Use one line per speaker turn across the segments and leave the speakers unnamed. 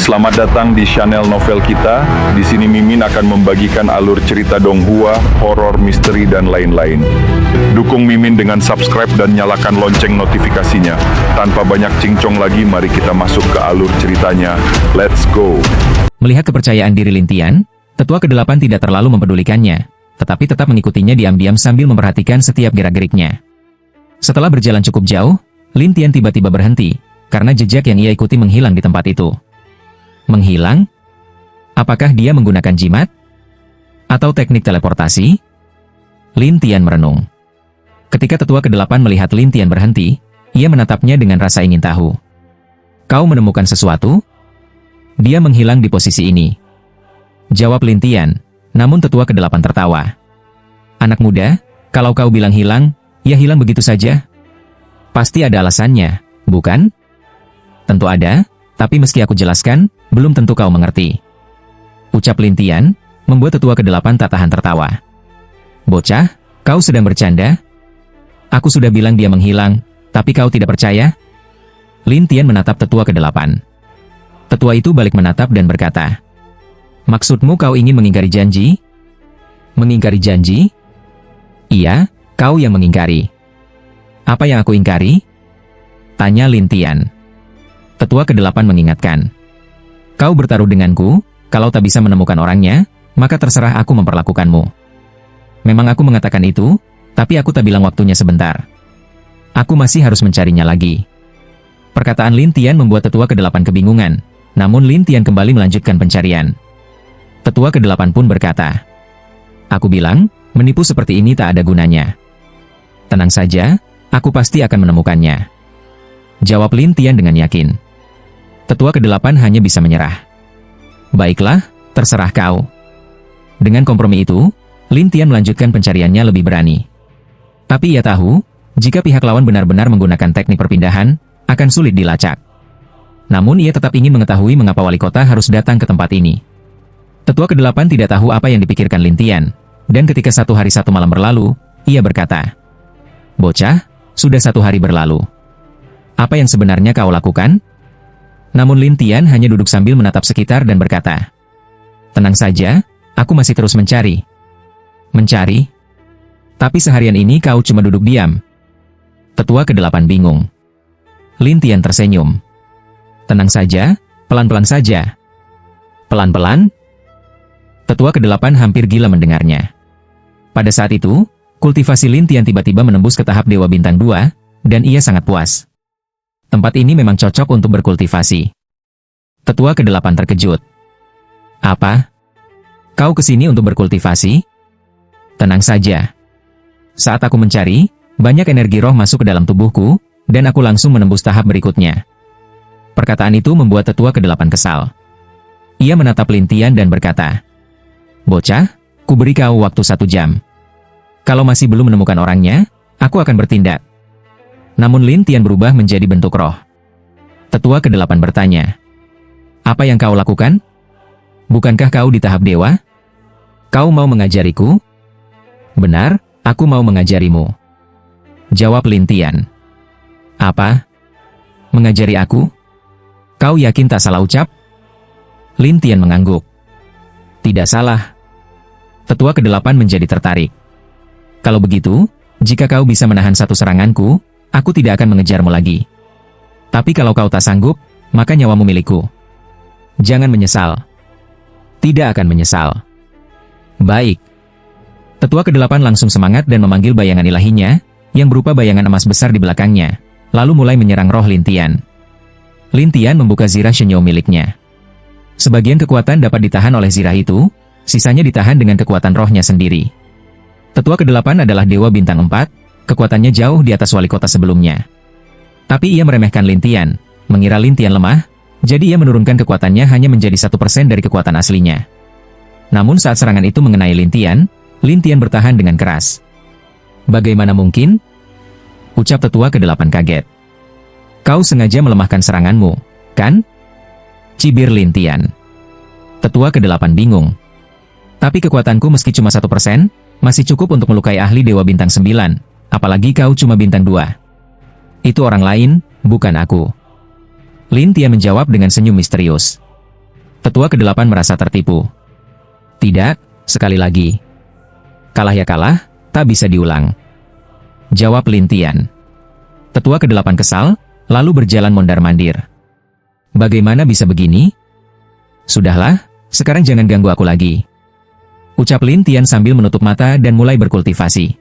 Selamat datang di channel novel kita. Di sini Mimin akan membagikan alur cerita donghua, horor, misteri, dan lain-lain. Dukung Mimin dengan subscribe dan nyalakan lonceng notifikasinya. Tanpa banyak cincong lagi, mari kita masuk ke alur ceritanya. Let's go!
Melihat kepercayaan diri Lin Tian, tetua ke-8 tidak terlalu mempedulikannya, tetapi tetap mengikutinya diam-diam sambil memperhatikan setiap gerak-geriknya. Setelah berjalan cukup jauh, Lin Tian tiba-tiba berhenti, karena jejak yang ia ikuti menghilang di tempat itu. Menghilang? Apakah dia menggunakan jimat? Atau teknik teleportasi? Lin Tian merenung. Ketika tetua ke-8 melihat Lin Tian berhenti, ia menatapnya dengan rasa ingin tahu. Kau menemukan sesuatu? Dia menghilang di posisi ini. Jawab Lin Tian, namun tetua ke-8 tertawa. Anak muda, kalau kau bilang hilang, ya hilang begitu saja. Pasti ada alasannya, bukan? Tentu ada, tapi meski aku jelaskan, belum tentu kau mengerti. Ucap Lin Tian, membuat tetua ke-8 tak tahan tertawa. Bocah, kau sedang bercanda? Aku sudah bilang dia menghilang, tapi kau tidak percaya? Lin Tian menatap tetua ke-8. Tetua itu balik menatap dan berkata, maksudmu kau ingin mengingkari janji? Mengingkari janji? Iya, kau yang mengingkari. Apa yang aku ingkari? Tanya Lin Tian. Tetua ke-8 mengingatkan. Kau bertaruh denganku, kalau tak bisa menemukan orangnya, maka terserah aku memperlakukanmu. Memang aku mengatakan itu, tapi aku tak bilang waktunya sebentar. Aku masih harus mencarinya lagi. Perkataan Lin Tian membuat tetua ke-8 kebingungan, namun Lin Tian kembali melanjutkan pencarian. Tetua ke-8 pun berkata, aku bilang, menipu seperti ini tak ada gunanya. Tenang saja, aku pasti akan menemukannya. Jawab Lin Tian dengan yakin. Tetua ke-8 hanya bisa menyerah. Baiklah, terserah kau. Dengan kompromi itu, Lin Tian melanjutkan pencariannya lebih berani. Tapi ia tahu, jika pihak lawan benar-benar menggunakan teknik perpindahan, akan sulit dilacak. Namun ia tetap ingin mengetahui mengapa wali kota harus datang ke tempat ini. Tetua ke-8 tidak tahu apa yang dipikirkan Lin Tian, dan ketika 1 hari 1 malam berlalu, ia berkata, bocah, sudah 1 hari berlalu. Apa yang sebenarnya kau lakukan? Namun Lin Tian hanya duduk sambil menatap sekitar dan berkata, tenang saja, aku masih terus mencari. Mencari? Tapi seharian ini kau cuma duduk diam. Tetua ke-8 bingung. Lin Tian tersenyum. Tenang saja, pelan-pelan saja. Pelan-pelan? Tetua ke-8 hampir gila mendengarnya. Pada saat itu, kultivasi Lin Tian tiba-tiba menembus ke tahap Dewa Bintang 2, dan ia sangat puas. Tempat ini memang cocok untuk berkultivasi. Tetua ke-8 terkejut. Apa? Kau kesini untuk berkultivasi? Tenang saja. Saat aku mencari, banyak energi roh masuk ke dalam tubuhku, dan aku langsung menembus tahap berikutnya. Perkataan itu membuat tetua ke-8 kesal. Ia menatap Lin Tian dan berkata, bocah, ku beri kau waktu 1 jam. Kalau masih belum menemukan orangnya, aku akan bertindak. Namun Lin Tian berubah menjadi bentuk roh. Tetua ke-8 bertanya, apa yang kau lakukan? Bukankah kau di tahap dewa? Kau mau mengajariku? Benar, aku mau mengajarimu. Jawab Lin Tian. Apa? Mengajari aku? Kau yakin tak salah ucap? Lin Tian mengangguk. Tidak salah. Tetua ke-8 menjadi tertarik. Kalau begitu, jika kau bisa menahan 1 seranganku, aku tidak akan mengejarmu lagi. Tapi kalau kau tak sanggup, maka nyawamu milikku. Jangan menyesal. Tidak akan menyesal. Baik. Tetua ke-8 langsung semangat dan memanggil bayangan ilahinya, yang berupa bayangan emas besar di belakangnya, lalu mulai menyerang roh Lin Tian. Lin Tian membuka zirah Shenyou miliknya. Sebagian kekuatan dapat ditahan oleh zirah itu, sisanya ditahan dengan kekuatan rohnya sendiri. Tetua ke-8 adalah Dewa Bintang 4, kekuatannya jauh di atas wali kota sebelumnya. Tapi ia meremehkan Lin Tian, mengira Lin Tian lemah, jadi ia menurunkan kekuatannya hanya menjadi 1% dari kekuatan aslinya. Namun saat serangan itu mengenai Lin Tian bertahan dengan keras. Bagaimana mungkin? Ucap tetua ke-8 kaget. Kau sengaja melemahkan seranganmu, kan? Cibir Lin Tian. Tetua ke-8 bingung. Tapi kekuatanku meski cuma 1%, masih cukup untuk melukai ahli Dewa Bintang 9. Apalagi kau cuma bintang 2. Itu orang lain, bukan aku. Lin Tian menjawab dengan senyum misterius. Tetua ke-8 merasa tertipu. Tidak, sekali lagi. Kalah ya kalah, tak bisa diulang. Jawab Lin Tian. Tetua ke-8 kesal, lalu berjalan mondar-mandir. Bagaimana bisa begini? Sudahlah, sekarang jangan ganggu aku lagi. Ucap Lin Tian sambil menutup mata dan mulai berkultivasi.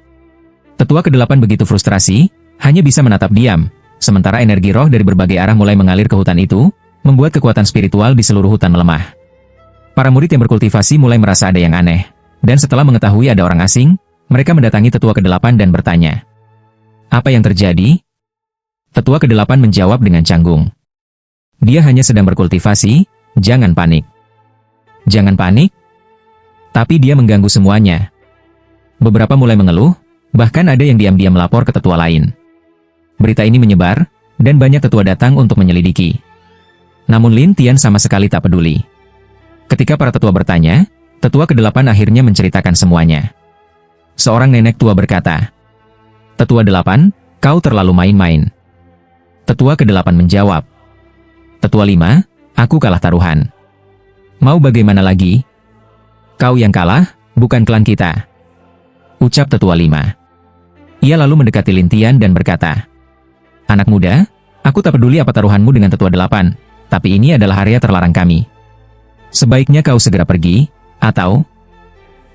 Tetua ke-8 begitu frustrasi, hanya bisa menatap diam, sementara energi roh dari berbagai arah mulai mengalir ke hutan itu, membuat kekuatan spiritual di seluruh hutan melemah. Para murid yang berkultivasi mulai merasa ada yang aneh, dan setelah mengetahui ada orang asing, mereka mendatangi Tetua ke-8 dan bertanya, "Apa yang terjadi?" Tetua ke-8 menjawab dengan canggung, "Dia hanya sedang berkultivasi, jangan panik." Jangan panik? Tapi dia mengganggu semuanya. Beberapa mulai mengeluh, bahkan ada yang diam-diam melapor ke tetua lain. Berita ini menyebar, dan banyak tetua datang untuk menyelidiki. Namun Lin Tian sama sekali tak peduli. Ketika para tetua bertanya, Tetua ke-8 akhirnya menceritakan semuanya. Seorang nenek tua berkata, "Tetua 8, kau terlalu main-main." Tetua ke-8 menjawab, "Tetua 5, aku kalah taruhan." "Mau bagaimana lagi? Kau yang kalah, bukan klan kita," ucap Tetua 5. Ia lalu mendekati Lin Tian dan berkata, "Anak muda, aku tak peduli apa taruhanmu dengan Tetua 8, tapi ini adalah area terlarang kami. Sebaiknya kau segera pergi, atau..."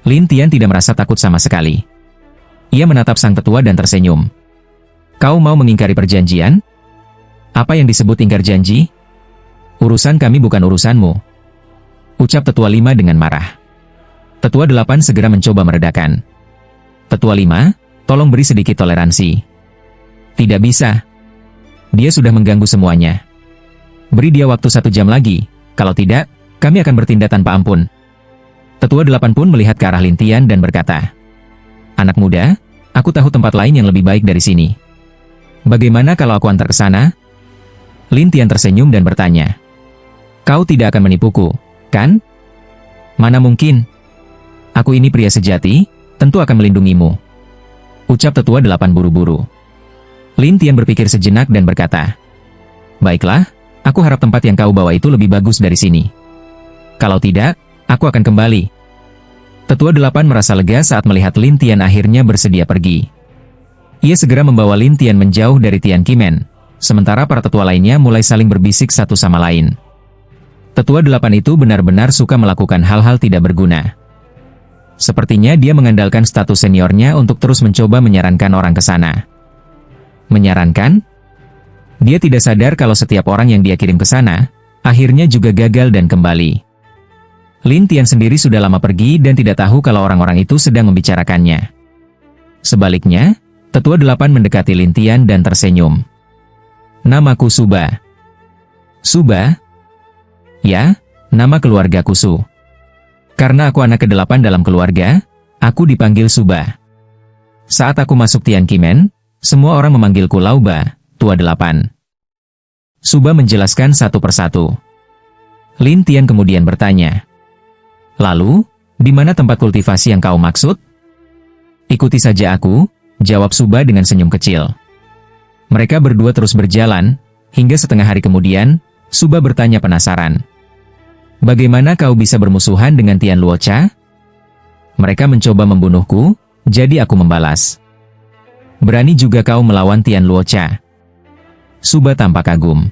Lin Tian tidak merasa takut sama sekali. Ia menatap sang tetua dan tersenyum. "Kau mau mengingkari perjanjian? Apa yang disebut ingkar janji? Urusan kami bukan urusanmu," ucap Tetua 5 dengan marah. Tetua 8 segera mencoba meredakan. "Tetua 5, tolong beri sedikit toleransi." "Tidak bisa. Dia sudah mengganggu semuanya. Beri dia waktu 1 jam lagi, kalau tidak, kami akan bertindak tanpa ampun." Tetua 8 pun melihat ke arah Lin Tian dan berkata, "Anak muda, aku tahu tempat lain yang lebih baik dari sini. Bagaimana kalau aku antar ke sana?" Lin Tian tersenyum dan bertanya, "Kau tidak akan menipuku, kan?" "Mana mungkin. Aku ini pria sejati, tentu akan melindungimu," ucap Tetua 8 buru-buru. Lin Tian berpikir sejenak dan berkata, "Baiklah, aku harap tempat yang kau bawa itu lebih bagus dari sini. Kalau tidak, aku akan kembali." Tetua 8 merasa lega saat melihat Lin Tian akhirnya bersedia pergi. Ia segera membawa Lin Tian menjauh dari Tian Qimen, sementara para tetua lainnya mulai saling berbisik satu sama lain. Tetua 8 itu benar-benar suka melakukan hal-hal tidak berguna. Sepertinya dia mengandalkan status seniornya untuk terus mencoba menyarankan orang ke sana. Menyarankan? Dia tidak sadar kalau setiap orang yang dia kirim ke sana, akhirnya juga gagal dan kembali. Lin Tian sendiri sudah lama pergi dan tidak tahu kalau orang-orang itu sedang membicarakannya. Sebaliknya, Tetua 8 mendekati Lin Tian dan tersenyum. "Namaku Suba." "Suba?" "Ya, nama keluargaku Su. Karena aku anak ke-8 dalam keluarga, aku dipanggil Suba. Saat aku masuk Tian Qimen, semua orang memanggilku Lauba, Tua 8. Suba menjelaskan satu persatu. Lin Tian kemudian bertanya, "Lalu, di mana tempat kultivasi yang kau maksud?" "Ikuti saja aku," jawab Suba dengan senyum kecil. Mereka berdua terus berjalan, hingga setengah hari kemudian, Suba bertanya penasaran, "Bagaimana kau bisa bermusuhan dengan Tian Luocha?" "Mereka mencoba membunuhku, jadi aku membalas." "Berani juga kau melawan Tian Luocha?" Suba tampak kagum.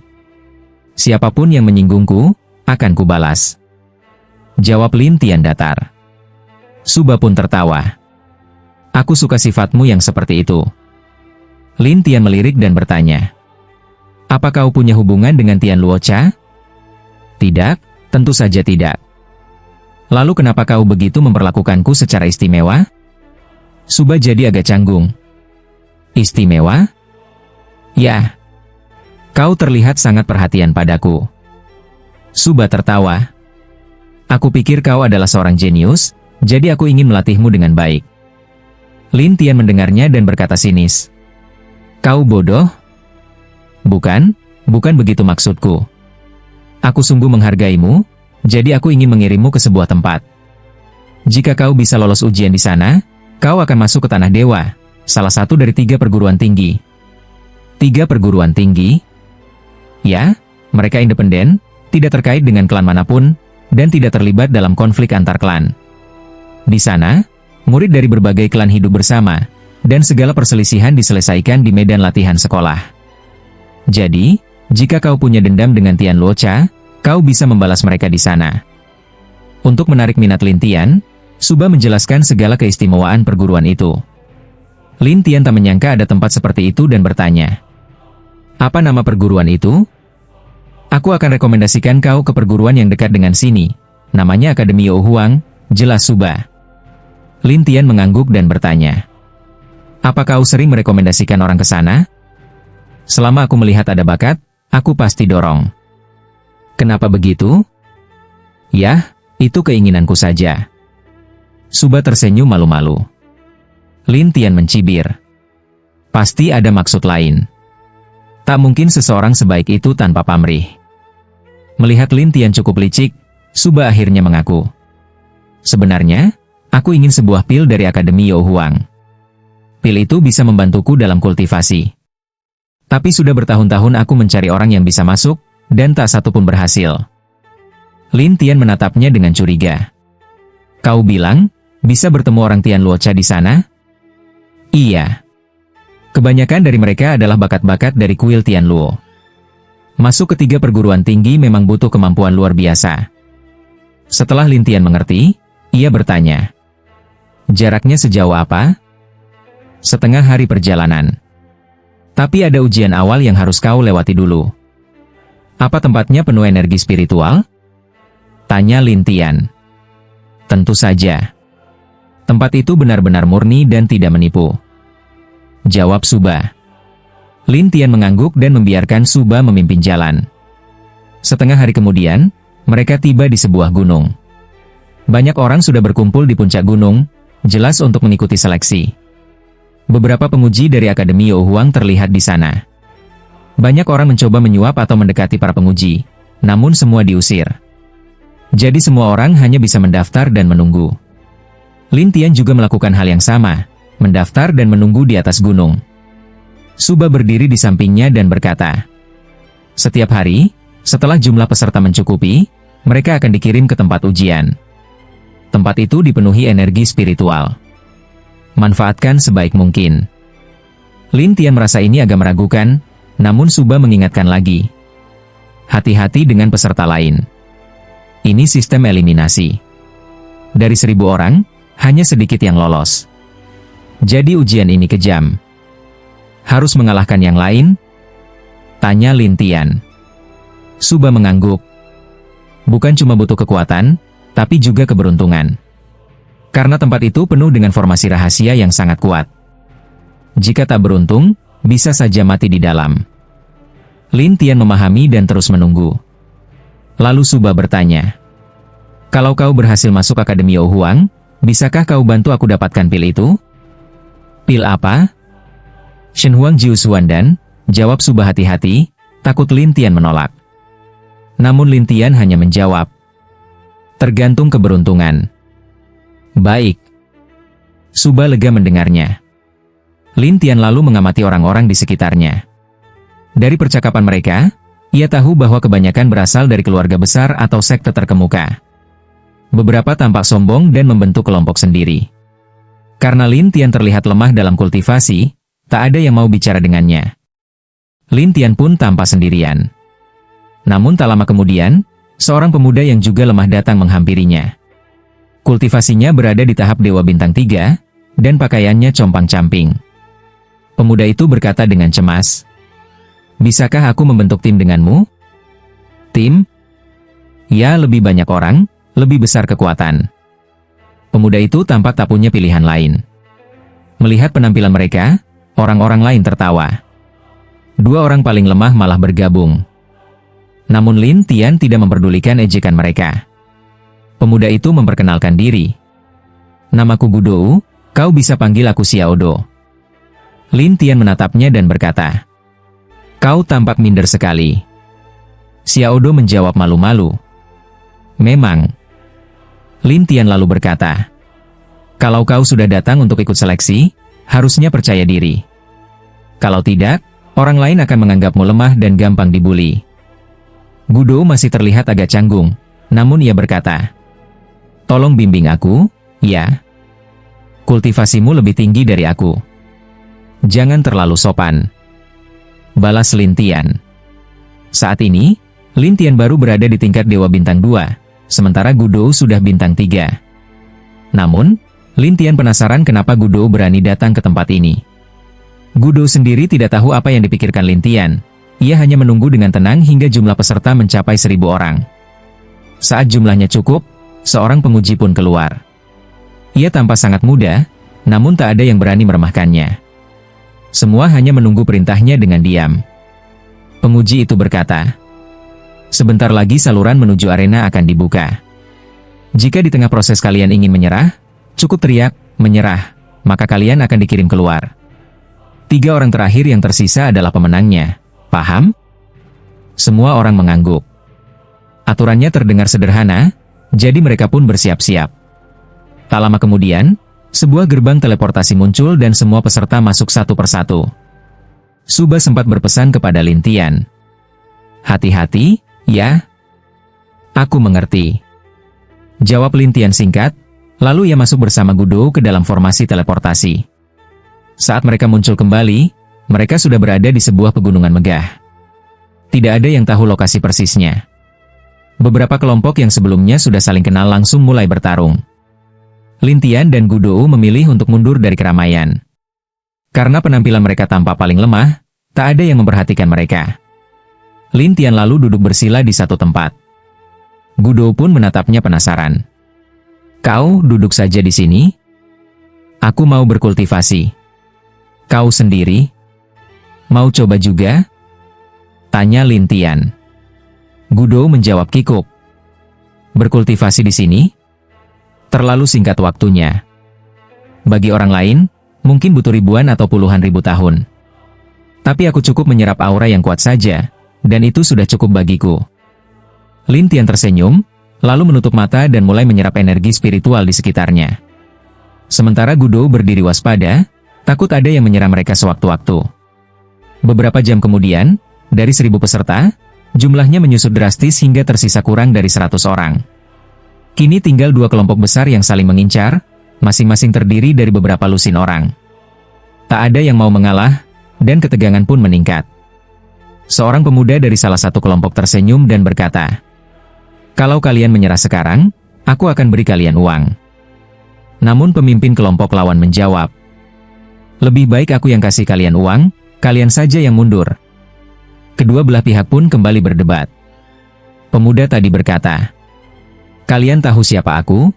"Siapapun yang menyinggungku, akan kubalas," jawab Lin Tian datar. Suba pun tertawa. "Aku suka sifatmu yang seperti itu." Lin Tian melirik dan bertanya, "Apa kau punya hubungan dengan Tian Luocha?" "Tidak, tentu saja tidak." "Lalu kenapa kau begitu memperlakukanku secara istimewa?" Suba jadi agak canggung. "Istimewa?" "Ya. Kau terlihat sangat perhatian padaku." Suba tertawa. "Aku pikir kau adalah seorang jenius, jadi aku ingin melatihmu dengan baik." Lin Tian mendengarnya dan berkata sinis, "Kau bodoh?" Bukan begitu maksudku. Aku sungguh menghargaimu, jadi aku ingin mengirimmu ke sebuah tempat. Jika kau bisa lolos ujian di sana, kau akan masuk ke Tanah Dewa, salah satu dari 3 perguruan tinggi." 3 perguruan tinggi? Ya, mereka independen, tidak terkait dengan klan manapun, dan tidak terlibat dalam konflik antar klan. Di sana, murid dari berbagai klan hidup bersama, dan segala perselisihan diselesaikan di medan latihan sekolah. Jadi, jika kau punya dendam dengan Tian Luocha, kau bisa membalas mereka di sana. Untuk menarik minat Lin Tian, Suba menjelaskan segala keistimewaan perguruan itu. Lin Tian tak menyangka ada tempat seperti itu dan bertanya, "Apa nama perguruan itu?" "Aku akan rekomendasikan kau ke perguruan yang dekat dengan sini. Namanya Akademi Youhuang," jelas Suba. Lin Tian mengangguk dan bertanya, "Apa kau sering merekomendasikan orang ke sana?" "Selama aku melihat ada bakat, aku pasti dorong." "Kenapa begitu?" "Yah, itu keinginanku saja." Suba tersenyum malu-malu. Lin Tian mencibir. Pasti ada maksud lain. Tak mungkin seseorang sebaik itu tanpa pamrih. Melihat Lin Tian cukup licik, Suba akhirnya mengaku. "Sebenarnya, aku ingin sebuah pil dari Akademi Youhuang. Pil itu bisa membantuku dalam kultivasi. Tapi sudah bertahun-tahun aku mencari orang yang bisa masuk, dan tak satu pun berhasil." Lin Tian menatapnya dengan curiga. "Kau bilang, bisa bertemu orang Tian Luocha di sana?" "Iya. Kebanyakan dari mereka adalah bakat-bakat dari kuil Tian Luo. Masuk ke 3 perguruan tinggi memang butuh kemampuan luar biasa." Setelah Lin Tian mengerti, ia bertanya, "Jaraknya sejauh apa?" "Setengah hari perjalanan. Tapi ada ujian awal yang harus kau lewati dulu." "Apa tempatnya penuh energi spiritual?" tanya Lin Tian. "Tentu saja. Tempat itu benar-benar murni dan tidak menipu," jawab Suba. Lin Tian mengangguk dan membiarkan Suba memimpin jalan. Setengah hari kemudian, mereka tiba di sebuah gunung. Banyak orang sudah berkumpul di puncak gunung, jelas untuk mengikuti seleksi. Beberapa penguji dari Akademi Youhuang terlihat di sana. Banyak orang mencoba menyuap atau mendekati para penguji, namun semua diusir. Jadi semua orang hanya bisa mendaftar dan menunggu. Lin Tian juga melakukan hal yang sama, mendaftar dan menunggu di atas gunung. Suba berdiri di sampingnya dan berkata, "Setiap hari, setelah jumlah peserta mencukupi, mereka akan dikirim ke tempat ujian. Tempat itu dipenuhi energi spiritual. Manfaatkan sebaik mungkin." Lin Tian merasa ini agak meragukan, namun Suba mengingatkan lagi. "Hati-hati dengan peserta lain. Ini sistem eliminasi. Dari 1.000 orang, hanya sedikit yang lolos. Jadi ujian ini kejam. Harus mengalahkan yang lain?" tanya Lin Tian. Suba mengangguk. "Bukan cuma butuh kekuatan, tapi juga keberuntungan. Karena tempat itu penuh dengan formasi rahasia yang sangat kuat. Jika tak beruntung, bisa saja mati di dalam." Lin Tian memahami dan terus menunggu. Lalu Suba bertanya, "Kalau kau berhasil masuk Akademi Youhuang, bisakah kau bantu aku dapatkan pil itu?" "Pil apa?" "Shenhuang Jiu Suandan," jawab Suba hati-hati, takut Lin Tian menolak. Namun Lin Tian hanya menjawab, "Tergantung keberuntungan." "Baik." Suba lega mendengarnya. Lin Tian lalu mengamati orang-orang di sekitarnya. Dari percakapan mereka, ia tahu bahwa kebanyakan berasal dari keluarga besar atau sekte terkemuka. Beberapa tampak sombong dan membentuk kelompok sendiri. Karena Lin Tian terlihat lemah dalam kultivasi, tak ada yang mau bicara dengannya. Lin Tian pun tampak sendirian. Namun tak lama kemudian, seorang pemuda yang juga lemah datang menghampirinya. Kultivasinya berada di tahap Dewa Bintang 3, dan pakaiannya compang-camping. Pemuda itu berkata dengan cemas, "Bisakah aku membentuk tim denganmu?" "Tim?" "Ya, lebih banyak orang, lebih besar kekuatan." Pemuda itu tampak tak punya pilihan lain. Melihat penampilan mereka, orang-orang lain tertawa. 2 orang paling lemah malah bergabung. Namun Lin Tian tidak memperdulikan ejekan mereka. Pemuda itu memperkenalkan diri. "Namaku Gudou, kau bisa panggil aku Xiaodo." Lin Tian menatapnya dan berkata, "Kau tampak minder sekali." Xiaodo menjawab malu-malu, "Memang." Lin Tian lalu berkata, "Kalau kau sudah datang untuk ikut seleksi, harusnya percaya diri. Kalau tidak, orang lain akan menganggapmu lemah dan gampang dibuli." Gudou masih terlihat agak canggung, namun ia berkata, "Tolong bimbing aku, ya. Kultivasimu lebih tinggi dari aku. Jangan terlalu sopan." Balas Lin Tian. Saat ini, Lin Tian baru berada di tingkat Dewa Bintang 2, sementara Gudo sudah Bintang 3. Namun, Lin Tian penasaran kenapa Gudo berani datang ke tempat ini. Gudo sendiri tidak tahu apa yang dipikirkan Lin Tian. Ia hanya menunggu dengan tenang hingga jumlah peserta mencapai 1.000 orang. Saat jumlahnya cukup, seorang penguji pun keluar. Ia tampak sangat muda, namun tak ada yang berani meremehkannya. Semua hanya menunggu perintahnya dengan diam. Penguji itu berkata, "Sebentar lagi saluran menuju arena akan dibuka. Jika di tengah proses kalian ingin menyerah, cukup teriak, 'Menyerah,' maka kalian akan dikirim keluar. 3 orang terakhir yang tersisa adalah pemenangnya. Paham?" Semua orang mengangguk. Aturannya terdengar sederhana, jadi mereka pun bersiap-siap. Tak lama kemudian, sebuah gerbang teleportasi muncul dan semua peserta masuk satu persatu. Suba sempat berpesan kepada Lin Tian, "Hati-hati, ya." "Aku mengerti," jawab Lin Tian singkat, lalu ia masuk bersama Gudo ke dalam formasi teleportasi. Saat mereka muncul kembali, mereka sudah berada di sebuah pegunungan megah. Tidak ada yang tahu lokasi persisnya. Beberapa kelompok yang sebelumnya sudah saling kenal langsung mulai bertarung. Lin Tian dan Gudo memilih untuk mundur dari keramaian. Karena penampilan mereka tampak paling lemah, tak ada yang memperhatikan mereka. Lin Tian lalu duduk bersila di satu tempat. Gudo pun menatapnya penasaran. "Kau duduk saja di sini? Aku mau berkultivasi. Kau sendiri? Mau coba juga?" tanya Lin Tian. Gudo menjawab kikuk. "Berkultivasi di sini? Terlalu singkat waktunya. Bagi orang lain, mungkin butuh ribuan atau puluhan ribu tahun. Tapi aku cukup menyerap aura yang kuat saja, dan itu sudah cukup bagiku." Lin Tian tersenyum, lalu menutup mata dan mulai menyerap energi spiritual di sekitarnya. Sementara Gudo berdiri waspada, takut ada yang menyerang mereka sewaktu-waktu. Beberapa jam kemudian, dari 1.000 peserta, jumlahnya menyusut drastis hingga tersisa kurang dari 100 orang. Kini tinggal 2 kelompok besar yang saling mengincar, masing-masing terdiri dari beberapa lusin orang. Tak ada yang mau mengalah, dan ketegangan pun meningkat. Seorang pemuda dari salah satu kelompok tersenyum dan berkata, "Kalau kalian menyerah sekarang, aku akan beri kalian uang." Namun pemimpin kelompok lawan menjawab, "Lebih baik aku yang kasih kalian uang, kalian saja yang mundur." Kedua belah pihak pun kembali berdebat. Pemuda tadi berkata, "Kalian tahu siapa aku?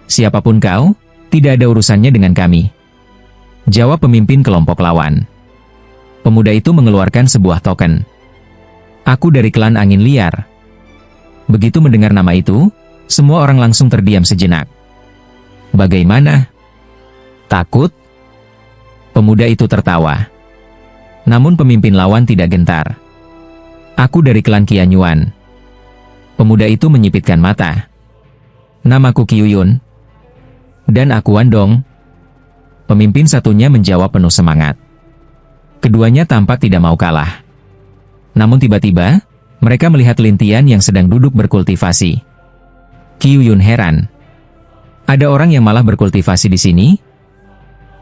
Siapapun kau, tidak ada urusannya dengan kami," jawab pemimpin kelompok lawan. Pemuda itu mengeluarkan sebuah token. "Aku dari klan Angin Liar." Begitu mendengar nama itu, semua orang langsung terdiam sejenak. "Bagaimana? Takut?" Pemuda itu tertawa. Namun pemimpin lawan tidak gentar. "Aku dari klan Qianyuan." Pemuda itu menyipitkan mata. "Namaku Qiyun." "Dan aku Wandong." Pemimpin satunya menjawab penuh semangat. Keduanya tampak tidak mau kalah. Namun tiba-tiba, mereka melihat Lin Tian yang sedang duduk berkultivasi. Qiyun heran. Ada orang yang malah berkultivasi di sini?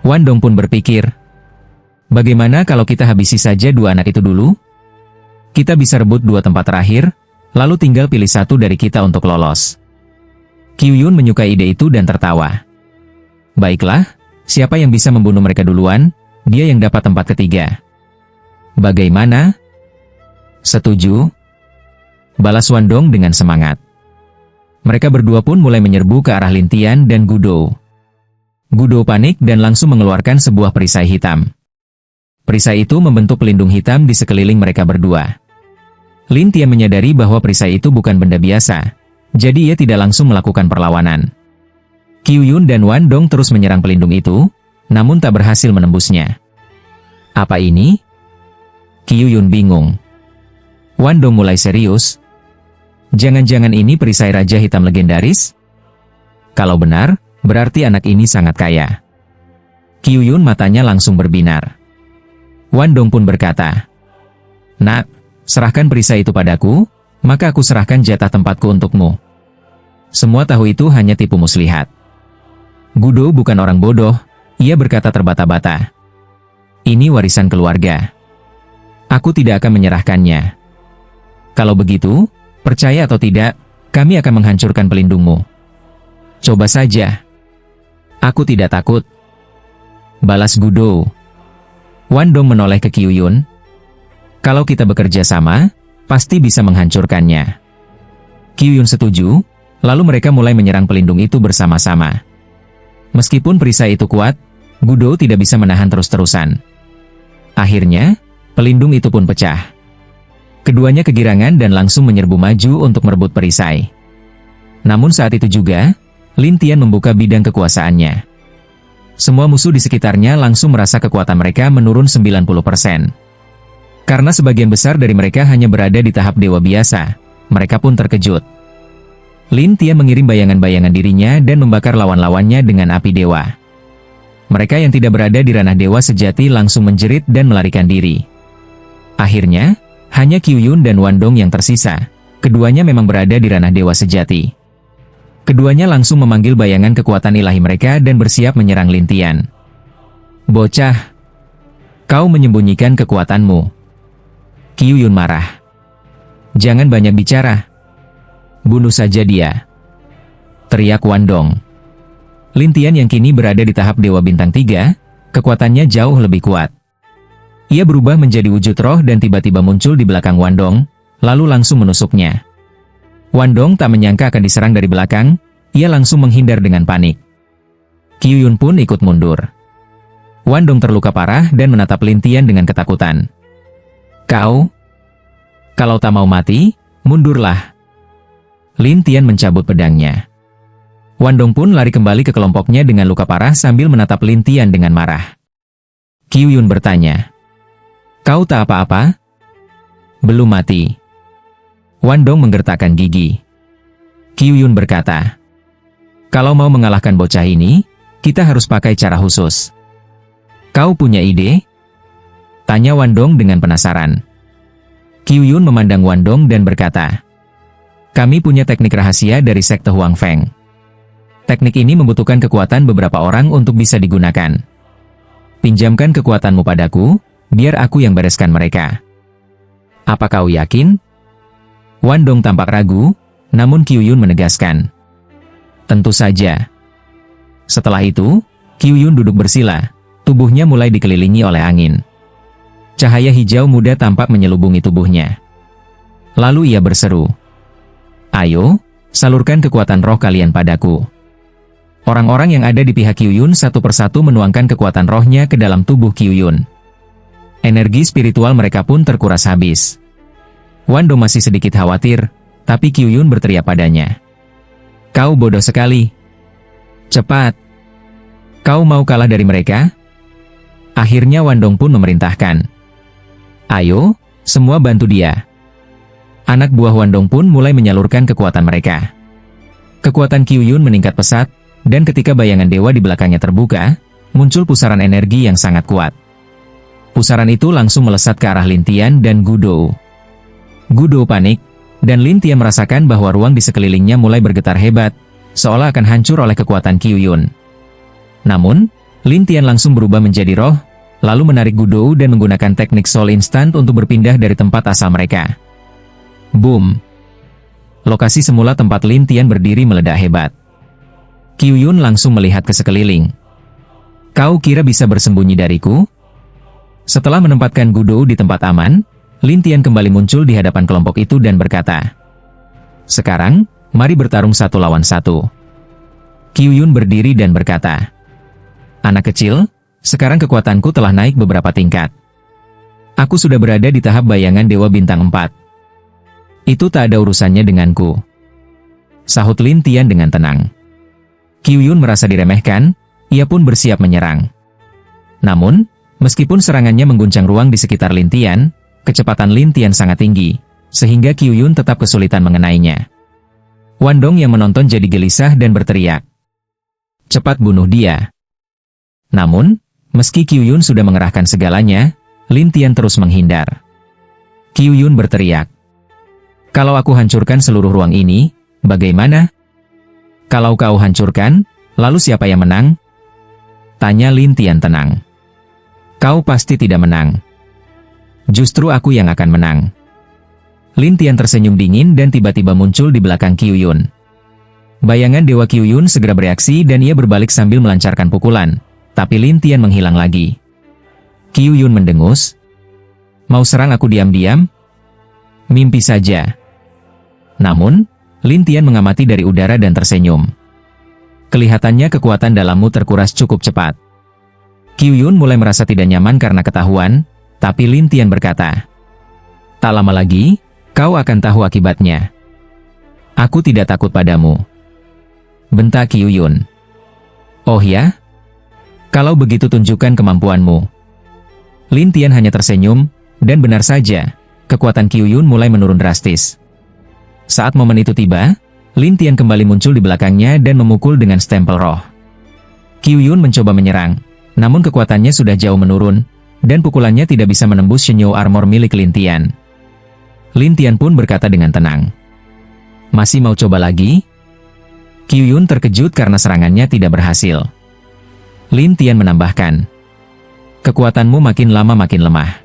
Wandong pun berpikir, bagaimana kalau kita habisi saja 2 anak itu dulu? Kita bisa rebut 2 tempat terakhir, lalu tinggal pilih satu dari kita untuk lolos. Qiyun menyukai ide itu dan tertawa. "Baiklah, siapa yang bisa membunuh mereka duluan, dia yang dapat tempat ketiga." "Bagaimana?" "Setuju," balas Wandong dengan semangat. Mereka berdua pun mulai menyerbu ke arah Lin Tian dan Gudo. Gudo panik dan langsung mengeluarkan sebuah perisai hitam. Perisai itu membentuk pelindung hitam di sekeliling mereka berdua. Lin Tian menyadari bahwa perisai itu bukan benda biasa, jadi ia tidak langsung melakukan perlawanan. Qiyun dan Wandong terus menyerang pelindung itu, namun tak berhasil menembusnya. "Apa ini?" Qiyun bingung. Wandong mulai serius. "Jangan-jangan ini perisai Raja Hitam legendaris? Kalau benar, berarti anak ini sangat kaya." Qiyun matanya langsung berbinar. Wandong pun berkata, "Nak, serahkan perisai itu padaku, maka aku serahkan jatah tempatku untukmu. Semua tahu itu hanya tipu muslihat. Gudo bukan orang bodoh, ia berkata terbata-bata. Ini warisan keluarga. Aku tidak akan menyerahkannya. Kalau begitu, percaya atau tidak, kami akan menghancurkan pelindungmu. Coba saja. Aku tidak takut. Balas Gudo. Wandong menoleh ke Qiuyun. Kalau kita bekerja sama, pasti bisa menghancurkannya. Qiuyun setuju, lalu mereka mulai menyerang pelindung itu bersama-sama. Meskipun perisai itu kuat, Gudo tidak bisa menahan terus-terusan. Akhirnya, pelindung itu pun pecah. Keduanya kegirangan dan langsung menyerbu maju untuk merebut perisai. Namun saat itu juga, Lin Tian membuka bidang kekuasaannya. Semua musuh di sekitarnya langsung merasa kekuatan mereka menurun 90%. Karena sebagian besar dari mereka hanya berada di tahap dewa biasa, mereka pun terkejut. Lin Tian mengirim bayangan-bayangan dirinya dan membakar lawan-lawannya dengan api dewa. Mereka yang tidak berada di ranah dewa sejati langsung menjerit dan melarikan diri. Akhirnya, hanya Qiuyun dan Wandong yang tersisa. Keduanya memang berada di ranah dewa sejati. Keduanya langsung memanggil bayangan kekuatan ilahi mereka dan bersiap menyerang Lin Tian. Bocah, kau menyembunyikan kekuatanmu. Qiuyun marah. Jangan banyak bicara. Bunuh saja dia. Teriak Wandong. Lin Tian yang kini berada di tahap Dewa Bintang 3, kekuatannya jauh lebih kuat. Ia berubah menjadi wujud roh dan tiba-tiba muncul di belakang Wandong, lalu langsung menusuknya. Wandong tak menyangka akan diserang dari belakang, ia langsung menghindar dengan panik. Qiuyun pun ikut mundur. Wandong terluka parah dan menatap Lin Tian dengan ketakutan. Kalau tak mau mati, mundurlah. Lin Tian mencabut pedangnya. Wandong pun lari kembali ke kelompoknya dengan luka parah sambil menatap Lin Tian dengan marah. Qiuyun bertanya, "Kau tak apa-apa?" "Belum mati." Wandong menggertakkan gigi. Qiuyun berkata, "Kalau mau mengalahkan bocah ini, kita harus pakai cara khusus." "Kau punya ide?" tanya Wandong dengan penasaran. Qiuyun memandang Wandong dan berkata, "Kami punya teknik rahasia dari sekte Huang Feng. Teknik ini membutuhkan kekuatan beberapa orang untuk bisa digunakan. Pinjamkan kekuatanmu padaku, biar aku yang bereskan mereka." "Apa kau yakin?" Wandong tampak ragu, namun Qiuyun menegaskan, "Tentu saja." Setelah itu, Qiuyun duduk bersila, tubuhnya mulai dikelilingi oleh angin. Cahaya hijau muda tampak menyelubungi tubuhnya. Lalu ia berseru, "Ayo, salurkan kekuatan roh kalian padaku." Orang-orang yang ada di pihak Qiuyun satu persatu menuangkan kekuatan rohnya ke dalam tubuh Qiuyun. Energi spiritual mereka pun terkuras habis. Wandong masih sedikit khawatir, tapi Qiuyun berteriak padanya, "Kau bodoh sekali. Cepat. Kau mau kalah dari mereka?" Akhirnya Wandong pun memerintahkan, "Ayo, semua bantu dia." Anak buah Wandong pun mulai menyalurkan kekuatan mereka. Kekuatan Qiuyun meningkat pesat, dan ketika bayangan dewa di belakangnya terbuka, muncul pusaran energi yang sangat kuat. Pusaran itu langsung melesat ke arah Lin Tian dan Gudo. Gudo panik, dan Lin Tian merasakan bahwa ruang di sekelilingnya mulai bergetar hebat, seolah akan hancur oleh kekuatan Qiuyun. Namun, Lin Tian langsung berubah menjadi roh, lalu menarik Gudo dan menggunakan teknik Soul Instant untuk berpindah dari tempat asal mereka. Boom! Lokasi semula tempat Lin Tian berdiri meledak hebat. Qiuyun langsung melihat ke sekeliling. "Kau kira bisa bersembunyi dariku?" Setelah menempatkan Gudo di tempat aman, Lin Tian kembali muncul di hadapan kelompok itu dan berkata, "Sekarang, mari bertarung satu lawan satu." Qiuyun berdiri dan berkata, "Anak kecil, sekarang kekuatanku telah naik beberapa tingkat. Aku sudah berada di tahap bayangan Dewa Bintang 4. Itu tak ada urusannya denganku." Sahut Lin Tian dengan tenang. Qiuyun merasa diremehkan, ia pun bersiap menyerang. Namun, meskipun serangannya mengguncang ruang di sekitar Lin Tian, kecepatan Lin Tian sangat tinggi, sehingga Qiuyun tetap kesulitan mengenainya. Wandong yang menonton jadi gelisah dan berteriak, "Cepat bunuh dia." Namun, meski Qiuyun sudah mengerahkan segalanya, Lin Tian terus menghindar. Qiuyun berteriak, Kalau aku hancurkan seluruh ruang ini, bagaimana? Kalau kau hancurkan, lalu siapa yang menang? Tanya Lin Tian tenang. Kau pasti tidak menang. Justru aku yang akan menang. Lin Tian tersenyum dingin dan tiba-tiba muncul di belakang Qiu Yun. Bayangan Dewa Qiu Yun segera bereaksi dan ia berbalik sambil melancarkan pukulan, tapi Lin Tian menghilang lagi. Qiu Yun mendengus. Mau serang aku diam-diam? Mimpi saja. Namun, Lin Tian mengamati dari udara dan tersenyum. Kelihatannya kekuatan dalammu terkuras cukup cepat. Qiu Yun mulai merasa tidak nyaman karena ketahuan, tapi Lin Tian berkata, tak lama lagi, kau akan tahu akibatnya. Aku tidak takut padamu. Bentak Qiu Yun. Oh ya? Kalau begitu tunjukkan kemampuanmu. Lin Tian hanya tersenyum, dan benar saja, kekuatan Qiu Yun mulai menurun drastis. Saat momen itu tiba, Lin Tian kembali muncul di belakangnya dan memukul dengan stempel roh. Qiu Yun mencoba menyerang, namun kekuatannya sudah jauh menurun, dan pukulannya tidak bisa menembus Shenyou Armor milik Lin Tian. Lin Tian pun berkata dengan tenang. Masih mau coba lagi? Qiu Yun terkejut karena serangannya tidak berhasil. Lin Tian menambahkan, kekuatanmu makin lama makin lemah.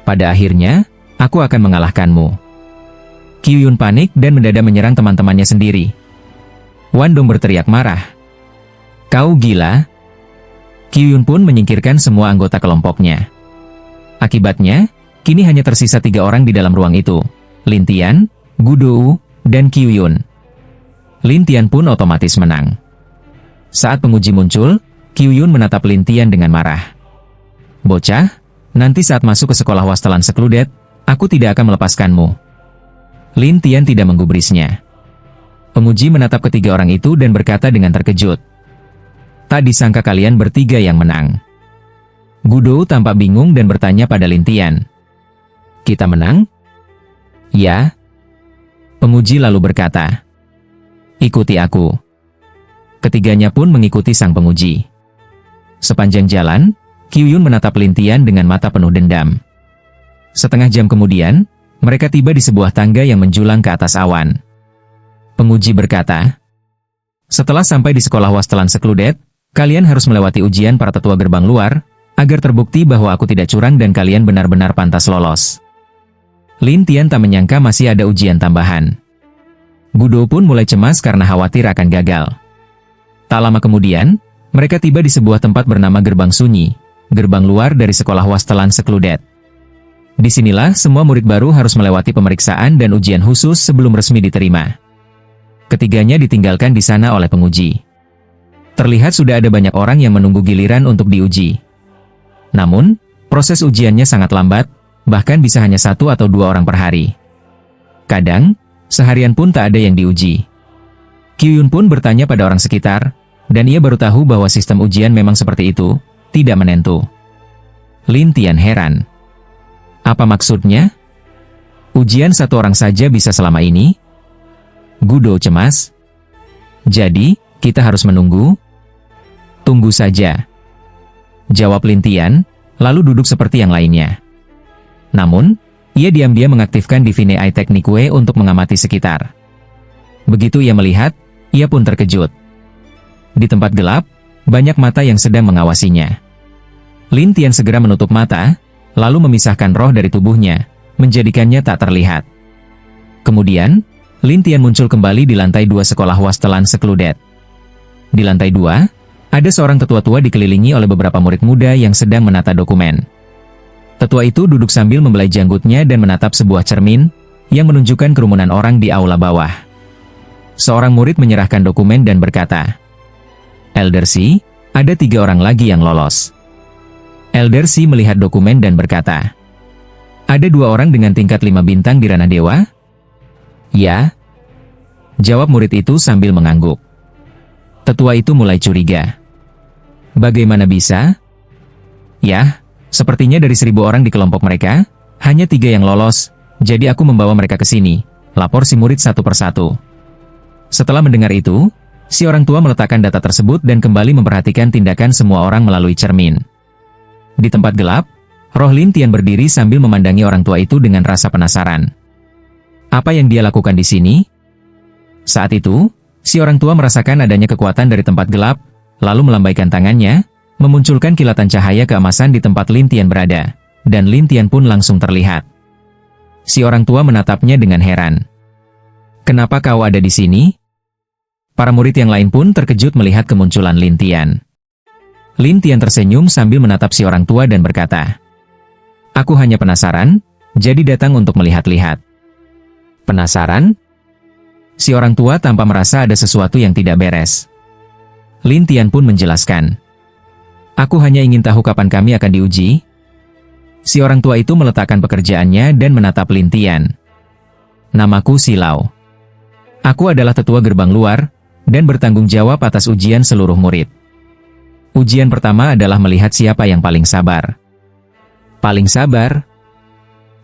Pada akhirnya, aku akan mengalahkanmu. Qiu Yun panik dan mendadak menyerang teman-temannya sendiri. Wan Dong berteriak marah. Kau gila? Qiu Yun pun menyingkirkan semua anggota kelompoknya. Akibatnya, kini hanya tersisa 3 orang di dalam ruang itu. Lin Tian, Gu Dou, dan Qiu Yun. Lin Tian pun otomatis menang. Saat penguji muncul, Qiu Yun menatap Lin Tian dengan marah. Bocah, nanti saat masuk ke sekolah wastelan secluded, aku tidak akan melepaskanmu. Lin Tian tidak menggubrisnya. Penguji menatap ketiga orang itu dan berkata dengan terkejut. Tak disangka kalian bertiga yang menang. Gu Dou tampak bingung dan bertanya pada Lin Tian. Kita menang? Ya. Penguji lalu berkata. Ikuti aku. Ketiganya pun mengikuti sang penguji. Sepanjang jalan, Qiu Yun menatap Lin Tian dengan mata penuh dendam. Setengah jam kemudian, mereka tiba di sebuah tangga yang menjulang ke atas awan. Penguji berkata, setelah sampai di sekolah wastelan secluded, kalian harus melewati ujian para tetua gerbang luar, agar terbukti bahwa aku tidak curang dan kalian benar-benar pantas lolos. Lin Tian tak menyangka masih ada ujian tambahan. Gu Dou pun mulai cemas karena khawatir akan gagal. Tak lama kemudian, mereka tiba di sebuah tempat bernama Gerbang Sunyi, gerbang luar dari sekolah wastelan secluded. Disinilah semua murid baru harus melewati pemeriksaan dan ujian khusus sebelum resmi diterima. Ketiganya ditinggalkan di sana oleh penguji. Terlihat sudah ada banyak orang yang menunggu giliran untuk diuji. Namun, proses ujiannya sangat lambat, bahkan bisa hanya 1 atau 2 orang per hari. Kadang, seharian pun tak ada yang diuji. Qiu Yun pun bertanya pada orang sekitar, dan ia baru tahu bahwa sistem ujian memang seperti itu, tidak menentu. Lin Tian heran. Apa maksudnya? Ujian 1 orang saja bisa selama ini? Gu Dou cemas. Jadi, kita harus menunggu? Tunggu saja. Jawab Lin Tian, lalu duduk seperti yang lainnya. Namun, ia diam-diam mengaktifkan Divine Eye Teknik Wei untuk mengamati sekitar. Begitu ia melihat, ia pun terkejut. Di tempat gelap, banyak mata yang sedang mengawasinya. Lin Tian segera menutup mata, lalu memisahkan roh dari tubuhnya, menjadikannya tak terlihat. Kemudian, Lin Tian muncul kembali di lantai 2 sekolah wastelan secluded. Di lantai 2, ada seorang tetua tua dikelilingi oleh beberapa murid muda yang sedang menata dokumen. Tetua itu duduk sambil membelai janggutnya dan menatap sebuah cermin, yang menunjukkan kerumunan orang di aula bawah. Seorang murid menyerahkan dokumen dan berkata, Elder Si, ada 3 orang lagi yang lolos. Elder Si melihat dokumen dan berkata, ada 2 orang dengan tingkat 5 bintang di ranah dewa? Ya. Jawab murid itu sambil mengangguk. Tetua itu mulai curiga. Bagaimana bisa? Ya, sepertinya dari 1000 orang di kelompok mereka, hanya 3 yang lolos, jadi aku membawa mereka ke sini, lapor si murid satu persatu. Setelah mendengar itu, si orang tua meletakkan data tersebut dan kembali memperhatikan tindakan semua orang melalui cermin. Di tempat gelap, roh Lin Tian berdiri sambil memandangi orang tua itu dengan rasa penasaran. Apa yang dia lakukan di sini? Saat itu, si orang tua merasakan adanya kekuatan dari tempat gelap, lalu melambaikan tangannya, memunculkan kilatan cahaya keemasan di tempat Lin Tian berada, dan Lin Tian pun langsung terlihat. Si orang tua menatapnya dengan heran. "Kenapa kau ada di sini?" Para murid yang lain pun terkejut melihat kemunculan Lin Tian. Lin Tian tersenyum sambil menatap si orang tua dan berkata, "Aku hanya penasaran, jadi datang untuk melihat-lihat." "Penasaran?" Si orang tua tanpa merasa ada sesuatu yang tidak beres. Lin Tian pun menjelaskan, "Aku hanya ingin tahu kapan kami akan diuji." Si orang tua itu meletakkan pekerjaannya dan menatap Lin Tian. "Namaku Silau. Aku adalah tetua gerbang luar, dan bertanggung jawab atas ujian seluruh murid. Ujian pertama adalah melihat siapa yang paling sabar." "Paling sabar?"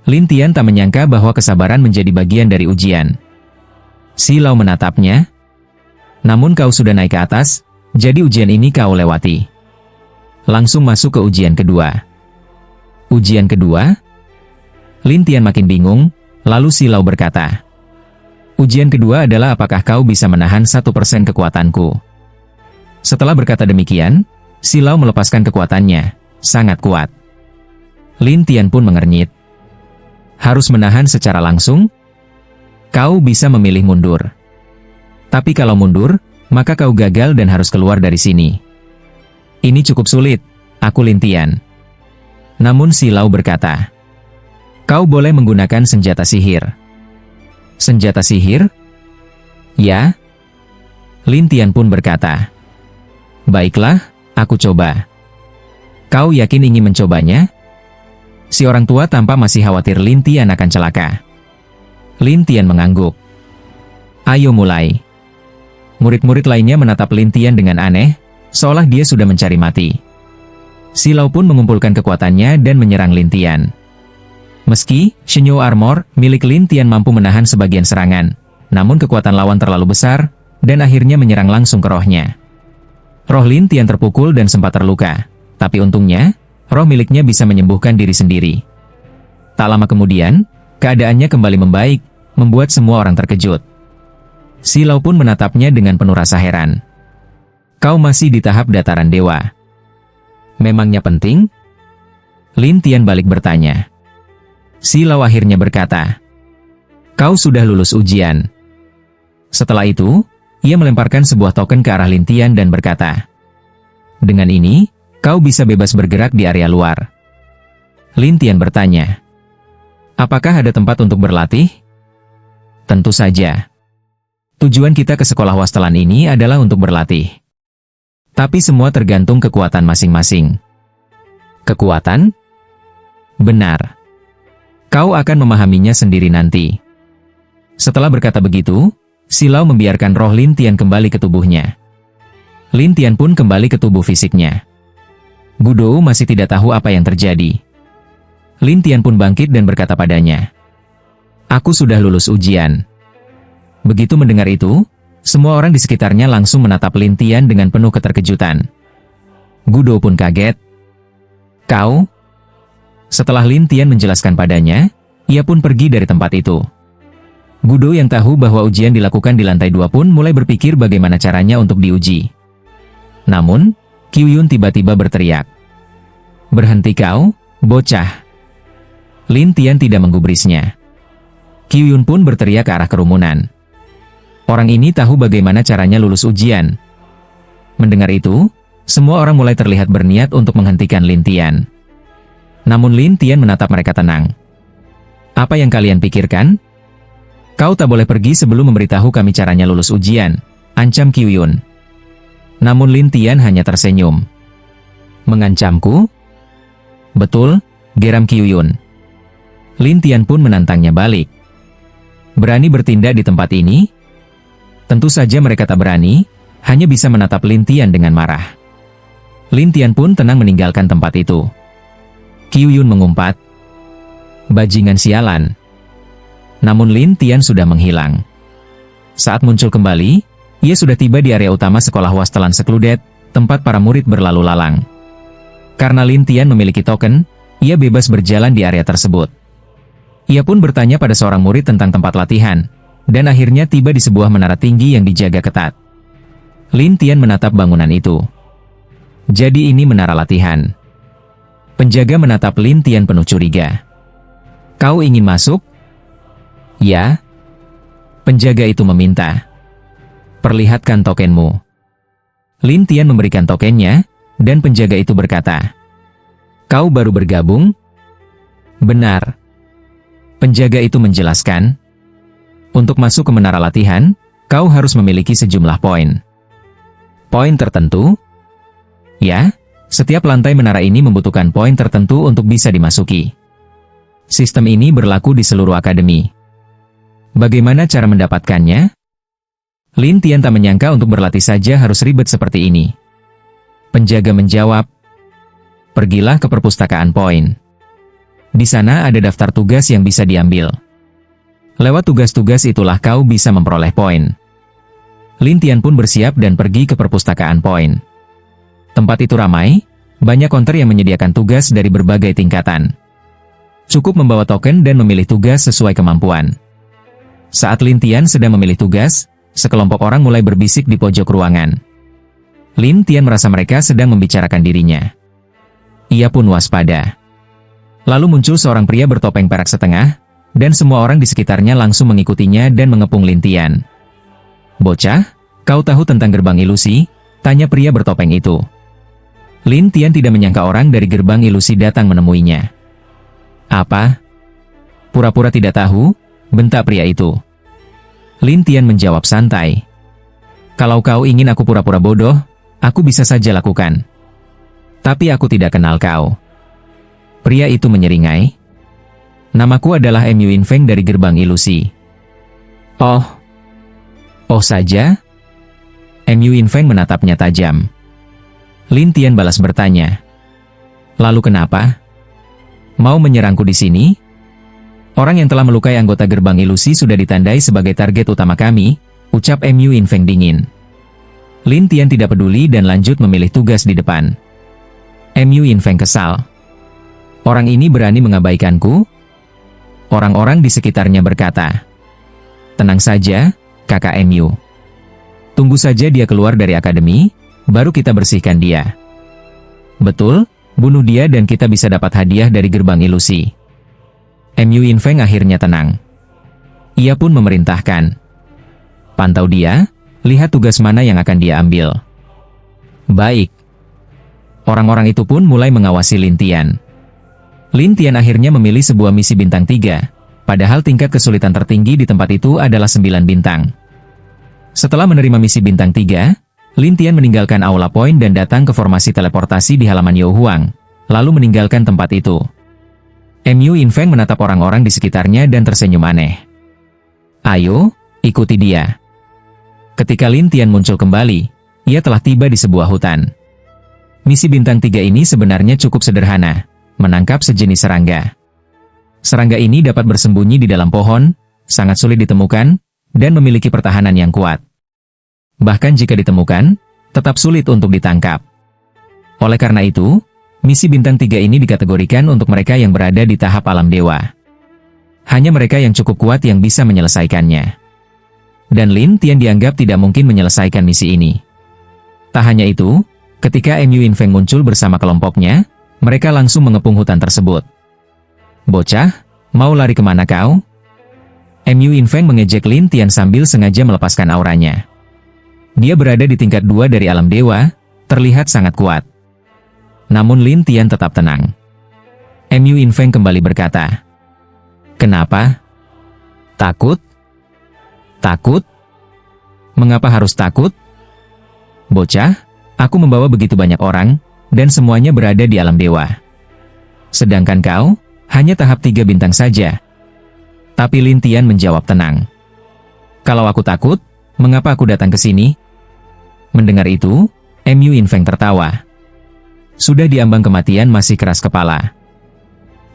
Lin Tian tak menyangka bahwa kesabaran menjadi bagian dari ujian. Silau menatapnya. "Namun kau sudah naik ke atas, jadi ujian ini kau lewati. Langsung masuk ke ujian kedua." "Ujian kedua?" Lin Tian makin bingung, lalu Silau berkata, "Ujian kedua adalah apakah kau bisa menahan 1% kekuatanku." Setelah berkata demikian, Silau melepaskan kekuatannya, sangat kuat. Lin Tian pun mengernyit. "Harus menahan secara langsung? Kau bisa memilih mundur. Tapi kalau mundur, maka kau gagal dan harus keluar dari sini." "Ini cukup sulit, aku Lin Tian." Namun Silau berkata, "Kau boleh menggunakan senjata sihir." "Senjata sihir?" "Ya." Lin Tian pun berkata, "Baiklah, aku coba." "Kau yakin ingin mencobanya?" Si orang tua tampak masih khawatir Lin Tian akan celaka. Lin Tian mengangguk. "Ayo mulai." Murid-murid lainnya menatap Lin Tian dengan aneh, seolah dia sudah mencari mati. Silau pun mengumpulkan kekuatannya dan menyerang Lin Tian. Meski Shenyo Armor milik Lin Tian mampu menahan sebagian serangan, namun kekuatan lawan terlalu besar, dan akhirnya menyerang langsung ke rohnya. Roh Lin Tian terpukul dan sempat terluka, tapi untungnya, roh miliknya bisa menyembuhkan diri sendiri. Tak lama kemudian, keadaannya kembali membaik, membuat semua orang terkejut. Silau pun menatapnya dengan penuh rasa heran. "Kau masih di tahap dataran dewa. Memangnya penting?" Lin Tian balik bertanya. Silau akhirnya berkata, "Kau sudah lulus ujian." Setelah itu, ia melemparkan sebuah token ke arah Lin Tian dan berkata, "Dengan ini, kau bisa bebas bergerak di area luar." Lin Tian bertanya, "Apakah ada tempat untuk berlatih?" "Tentu saja. Tujuan kita ke sekolah wastelan ini adalah untuk berlatih. Tapi semua tergantung kekuatan masing-masing." "Kekuatan?" "Benar. Kau akan memahaminya sendiri nanti." Setelah berkata begitu, Silau membiarkan roh Lin Tian kembali ke tubuhnya. Lin Tian pun kembali ke tubuh fisiknya. Gudou masih tidak tahu apa yang terjadi. Lin Tian pun bangkit dan berkata padanya, "Aku sudah lulus ujian." Begitu mendengar itu, semua orang di sekitarnya langsung menatap Lin Tian dengan penuh keterkejutan. Gudou pun kaget. "Kau?" Setelah Lin Tian menjelaskan padanya, ia pun pergi dari tempat itu. Gudou yang tahu bahwa ujian dilakukan di lantai 2 pun mulai berpikir bagaimana caranya untuk diuji. Namun, Qiu Yun tiba-tiba berteriak, "Berhenti kau, bocah!" Lin Tian tidak menggubrisnya. Qiu Yun pun berteriak ke arah kerumunan. Orang ini tahu bagaimana caranya lulus ujian. Mendengar itu, semua orang mulai terlihat berniat untuk menghentikan Lin Tian. Namun Lin Tian menatap mereka tenang. "Apa yang kalian pikirkan? Kau tak boleh pergi sebelum memberitahu kami caranya lulus ujian," ancam Qiu Yun. Namun Lin Tian hanya tersenyum. "Mengancamku?" "Betul," geram Qiu Yun. Lin Tian pun menantangnya balik. "Berani bertindak di tempat ini?" Tentu saja mereka tak berani, hanya bisa menatap Lin Tian dengan marah. Lin Tian pun tenang meninggalkan tempat itu. Qiu Yun mengumpat, "Bajingan sialan." Namun Lin Tian sudah menghilang. Saat muncul kembali, ia sudah tiba di area utama sekolah wastelan Secluded, tempat para murid berlalu lalang. Karena Lin Tian memiliki token, ia bebas berjalan di area tersebut. Ia pun bertanya pada seorang murid tentang tempat latihan, dan akhirnya tiba di sebuah menara tinggi yang dijaga ketat. Lin Tian menatap bangunan itu. Jadi ini menara latihan. Penjaga menatap Lin Tian penuh curiga. Kau ingin masuk? Ya. Penjaga itu meminta. Perlihatkan tokenmu. Lin Tian memberikan tokennya, dan penjaga itu berkata, Kau baru bergabung? Benar. Penjaga itu menjelaskan, untuk masuk ke menara latihan, kau harus memiliki sejumlah poin. Poin tertentu? Ya, setiap lantai menara ini membutuhkan poin tertentu untuk bisa dimasuki. Sistem ini berlaku di seluruh akademi. Bagaimana cara mendapatkannya? Lin Tian tak menyangka untuk berlatih saja harus ribet seperti ini. Penjaga menjawab, pergilah ke perpustakaan poin. Di sana ada daftar tugas yang bisa diambil. Lewat tugas-tugas itulah kau bisa memperoleh poin. Lin Tian pun bersiap dan pergi ke perpustakaan poin. Tempat itu ramai, banyak konter yang menyediakan tugas dari berbagai tingkatan. Cukup membawa token dan memilih tugas sesuai kemampuan. Saat Lin Tian sedang memilih tugas, sekelompok orang mulai berbisik di pojok ruangan. Lin Tian merasa mereka sedang membicarakan dirinya. Ia pun waspada. Lalu muncul seorang pria bertopeng perak setengah, dan semua orang di sekitarnya langsung mengikutinya dan mengepung Lin Tian. Bocah, kau tahu tentang gerbang ilusi? Tanya pria bertopeng itu. Lin Tian tidak menyangka orang dari gerbang ilusi datang menemuinya. Apa? Pura-pura tidak tahu? Bentak pria itu. Lin Tian menjawab santai. Kalau kau ingin aku pura-pura bodoh, aku bisa saja lakukan. Tapi aku tidak kenal kau. Pria itu menyeringai. Namaku adalah Mu Infeng dari gerbang ilusi. Oh. Oh saja? Mu Infeng menatapnya tajam. Lin Tian balas bertanya. Lalu kenapa? Mau menyerangku di sini? Orang yang telah melukai anggota gerbang ilusi sudah ditandai sebagai target utama kami, ucap Mu Infeng dingin. Lin Tian tidak peduli dan lanjut memilih tugas di depan. Mu Infeng kesal. Orang ini berani mengabaikanku? Orang-orang di sekitarnya berkata. Tenang saja, kakak Mu. Tunggu saja dia keluar dari akademi, baru kita bersihkan dia. Betul, bunuh dia dan kita bisa dapat hadiah dari gerbang ilusi. Mu Infeng akhirnya tenang. Ia pun memerintahkan. Pantau dia, lihat tugas mana yang akan dia ambil. Baik. Orang-orang itu pun mulai mengawasi Lin Tian. Lin Tian akhirnya memilih sebuah misi bintang 3, padahal tingkat kesulitan tertinggi di tempat itu adalah 9 bintang. Setelah menerima misi bintang 3, Lin Tian meninggalkan aula poin dan datang ke formasi teleportasi di halaman You Huang, lalu meninggalkan tempat itu. Mu Infeng menatap orang-orang di sekitarnya dan tersenyum aneh. Ayo, ikuti dia. Ketika Lin Tian muncul kembali, ia telah tiba di sebuah hutan. Misi bintang 3 ini sebenarnya cukup sederhana. Menangkap sejenis serangga. Serangga ini dapat bersembunyi di dalam pohon, sangat sulit ditemukan, dan memiliki pertahanan yang kuat. Bahkan jika ditemukan, tetap sulit untuk ditangkap. Oleh karena itu, misi bintang 3 ini dikategorikan untuk mereka yang berada di tahap alam dewa. Hanya mereka yang cukup kuat yang bisa menyelesaikannya. Dan Lin Tian dianggap tidak mungkin menyelesaikan misi ini. Tak hanya itu, ketika Mu Infeng muncul bersama kelompoknya, mereka langsung mengepung hutan tersebut. Bocah, mau lari kemana kau? Mu Infeng mengejek Lin Tian sambil sengaja melepaskan auranya. Dia berada di tingkat 2 dari alam dewa, terlihat sangat kuat. Namun Lin Tian tetap tenang. Mu Infeng kembali berkata, kenapa? Takut? Takut? Mengapa harus takut? Bocah, aku membawa begitu banyak orang, dan semuanya berada di alam dewa. Sedangkan kau, hanya tahap 3 bintang saja. Tapi Lin Tian menjawab tenang. Kalau aku takut, mengapa aku datang ke sini? Mendengar itu, Mu Infeng tertawa. Sudah diambang kematian masih keras kepala.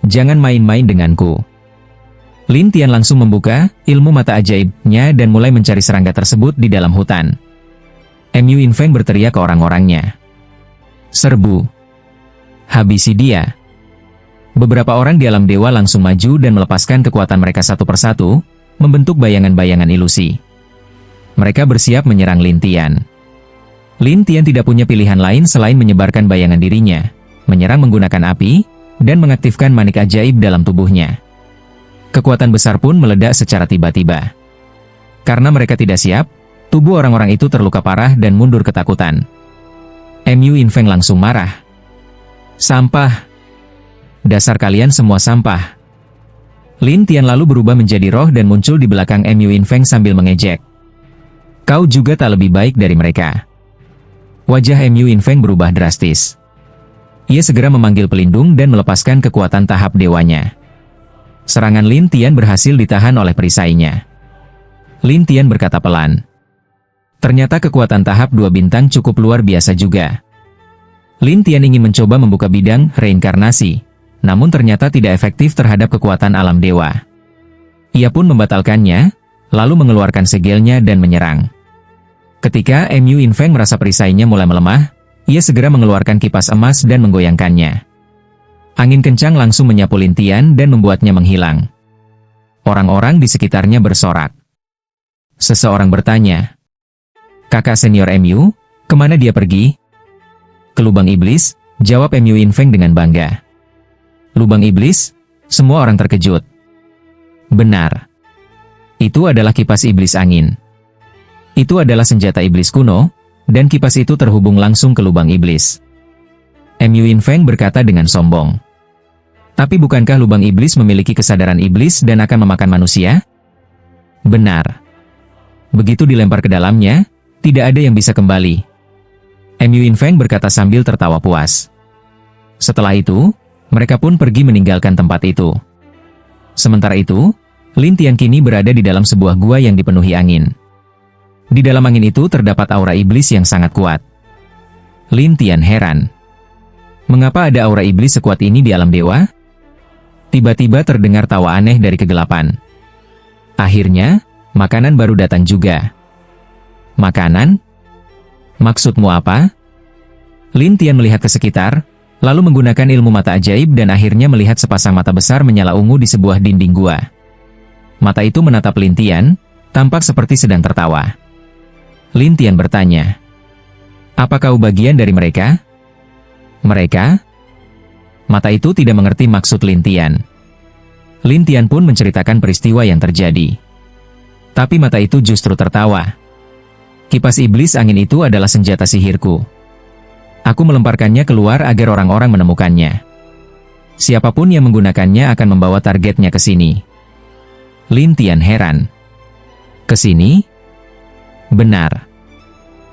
Jangan main-main denganku. Lin Tian langsung membuka ilmu mata ajaibnya dan mulai mencari serangga tersebut di dalam hutan. Mu Infeng berteriak ke orang-orangnya. Serbu. Habisi dia. Beberapa orang di alam dewa langsung maju dan melepaskan kekuatan mereka satu persatu, membentuk bayangan-bayangan ilusi. Mereka bersiap menyerang Lin Tian. Lin Tian tidak punya pilihan lain selain menyebarkan bayangan dirinya, menyerang menggunakan api, dan mengaktifkan manik ajaib dalam tubuhnya. Kekuatan besar pun meledak secara tiba-tiba. Karena mereka tidak siap, tubuh orang-orang itu terluka parah dan mundur ketakutan. Mu Infeng langsung marah. Sampah! Dasar kalian semua sampah! Lin Tian lalu berubah menjadi roh dan muncul di belakang Mu Infeng sambil mengejek. Kau juga tak lebih baik dari mereka. Wajah Mu Infeng berubah drastis. Ia segera memanggil pelindung dan melepaskan kekuatan tahap dewanya. Serangan Lin Tian berhasil ditahan oleh perisainya. Lin Tian berkata pelan. Ternyata kekuatan tahap 2 bintang cukup luar biasa juga. Lin Tian ingin mencoba membuka bidang reinkarnasi, namun ternyata tidak efektif terhadap kekuatan alam dewa. Ia pun membatalkannya, lalu mengeluarkan segelnya dan menyerang. Ketika Mu Infeng merasa perisainya mulai melemah, ia segera mengeluarkan kipas emas dan menggoyangkannya. Angin kencang langsung menyapu Lin Tian dan membuatnya menghilang. Orang-orang di sekitarnya bersorak. Seseorang bertanya, "Kakak senior Mu, kemana dia pergi?" "Ke lubang iblis," jawab Mu Infeng dengan bangga. "Lubang iblis?" Semua orang terkejut. Benar. Itu adalah kipas iblis angin. Itu adalah senjata iblis kuno, dan kipas itu terhubung langsung ke lubang iblis. Mu Infeng berkata dengan sombong. Tapi bukankah lubang iblis memiliki kesadaran iblis dan akan memakan manusia? Benar. Begitu dilempar ke dalamnya, tidak ada yang bisa kembali. Mu Infeng berkata sambil tertawa puas. Setelah itu, mereka pun pergi meninggalkan tempat itu. Sementara itu, Lin Tian kini berada di dalam sebuah gua yang dipenuhi angin. Di dalam angin itu terdapat aura iblis yang sangat kuat. Lin Tian heran. Mengapa ada aura iblis sekuat ini di alam dewa? Tiba-tiba terdengar tawa aneh dari kegelapan. Akhirnya, makanan baru datang juga. Makanan? Maksudmu apa? Lin Tian melihat ke sekitar, lalu menggunakan ilmu mata ajaib dan akhirnya melihat sepasang mata besar menyala ungu di sebuah dinding gua. Mata itu menatap Lin Tian, tampak seperti sedang tertawa. Lin Tian bertanya, "Apa kau bagian dari mereka?" "Mereka?" Mata itu tidak mengerti maksud Lin Tian. Lin Tian pun menceritakan peristiwa yang terjadi. Tapi mata itu justru tertawa. "Kipas iblis angin itu adalah senjata sihirku. Aku melemparkannya keluar agar orang-orang menemukannya. Siapapun yang menggunakannya akan membawa targetnya ke sini." Lin Tian heran. "Ke sini?" "Benar.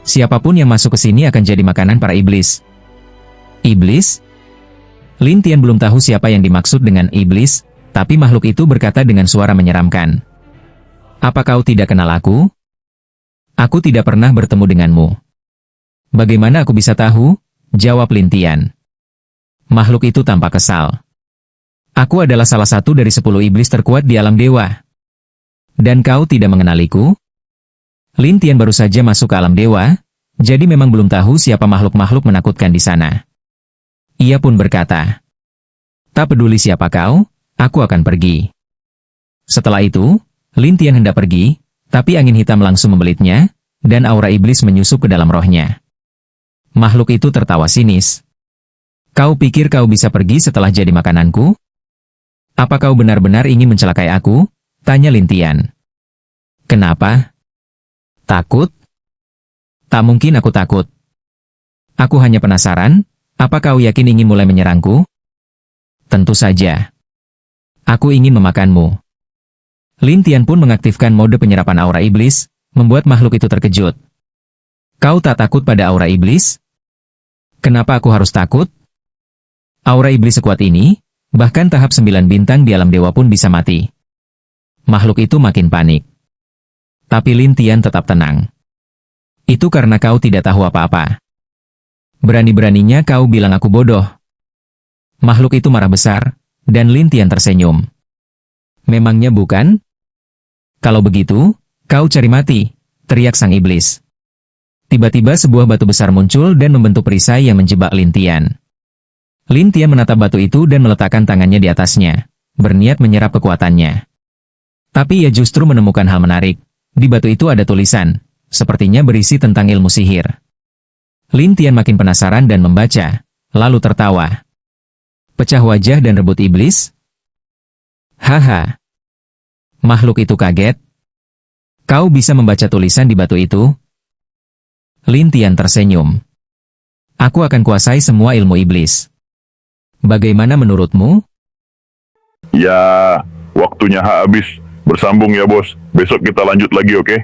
Siapapun yang masuk ke sini akan jadi makanan para iblis." "Iblis?" Lin Tian belum tahu siapa yang dimaksud dengan iblis, tapi makhluk itu berkata dengan suara menyeramkan. "Apa kau tidak kenal aku? Aku tidak pernah bertemu denganmu." "Bagaimana aku bisa tahu?" jawab Lin Tian. Makhluk itu tampak kesal. "Aku adalah salah satu dari 10 iblis terkuat di alam dewa. Dan kau tidak mengenaliku?" Lin Tian baru saja masuk ke alam dewa, jadi memang belum tahu siapa makhluk-makhluk menakutkan di sana. Ia pun berkata, "Tak peduli siapa kau, aku akan pergi." Setelah itu, Lin Tian hendak pergi, tapi angin hitam langsung membelitnya, dan aura iblis menyusup ke dalam rohnya. Makhluk itu tertawa sinis. "Kau pikir kau bisa pergi setelah jadi makananku? Apa kau benar-benar ingin mencelakai aku?" tanya Lin Tian. "Kenapa? Takut?" "Tak mungkin aku takut. Aku hanya penasaran. Apa kau yakin ingin mulai menyerangku?" "Tentu saja. Aku ingin memakanmu." Lin Tian pun mengaktifkan mode penyerapan aura iblis, membuat makhluk itu terkejut. "Kau tak takut pada aura iblis? Kenapa aku harus takut? Aura iblis sekuat ini, bahkan tahap 9 bintang di alam dewa pun bisa mati." Makhluk itu makin panik. Tapi Lin Tian tetap tenang. "Itu karena kau tidak tahu apa-apa. Berani-beraninya kau bilang aku bodoh." Makhluk itu marah besar, dan Lin Tian tersenyum. "Memangnya bukan? Kalau begitu, kau cari mati," teriak sang iblis. Tiba-tiba sebuah batu besar muncul dan membentuk perisai yang menjebak Lin Tian. Lin Tian menatap batu itu dan meletakkan tangannya di atasnya, berniat menyerap kekuatannya. Tapi ia justru menemukan hal menarik. Di batu itu ada tulisan, sepertinya berisi tentang ilmu sihir. Lin Tian makin penasaran dan membaca, lalu tertawa. Pecah wajah dan rebut iblis? Haha. Makhluk itu kaget. Kau bisa membaca tulisan di batu itu? Lin Tian tersenyum. Aku akan kuasai semua ilmu iblis. Bagaimana menurutmu?
Ya, waktunya habis. Bersambung ya bos. Besok kita lanjut lagi, oke?